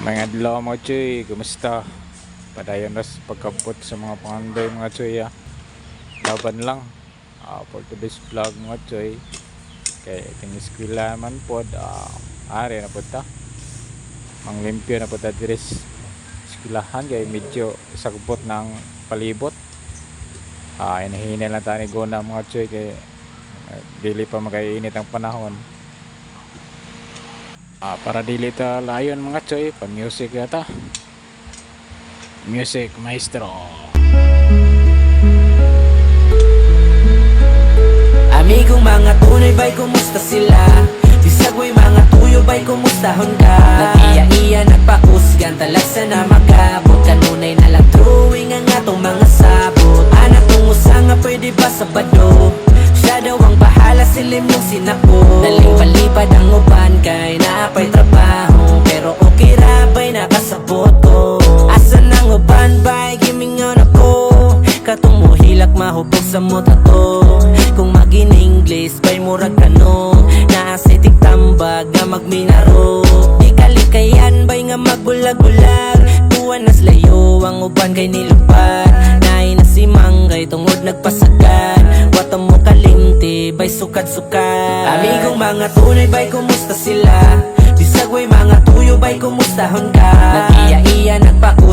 Mga adlaw mga choy, kumusta? Padayon ras pagkapot sa mga pangandoy mga choy ya. Laban lang for today's vlog mga choy. Kay iting eskwela man pod are na pod ta. Manglimpyo na pod ta diris eskwelahan kay medyo sagbot ng palibot. Inahina lang tani gona mga choy kay dili pa magaiinit ang panahon. Para dili ta layon mga choy, pa music yata. Music maestro. Amigong mga tunay bay, kumusta sila? Bisagway mga tuyo bay, kumustahon ka? Nag-iya-iya, nagpakusgan, talagsa na magabot. Kanunay na lang drawing ang atong mga sabot. Anak kong usanga, pwede ba sabado? Siya daw ang bahala, silim yung sinako. Daling palipad ang uban, kay naapay trabaho. Pero okay ra bay, nakasabot ko. Asan ang uban bay, gimingon ako. Katong mohilak, mahubog sa mota to. Kung mag-in-English, bay murag kano. Naasitik tambag, nga magminaro. Di kalikayan, bay nga magbulag-bulag. Tuwan nas layo, ang uban kay nilupad. Naay na si Manggay, tungod nagpasagad. Wata mo kalimti, bay sukat-sukat. Amigong mga tunay, bay kumusta sila? Bisagway mga tuyo, bay kumustahon ka? Nag-iya-iya, nagpakus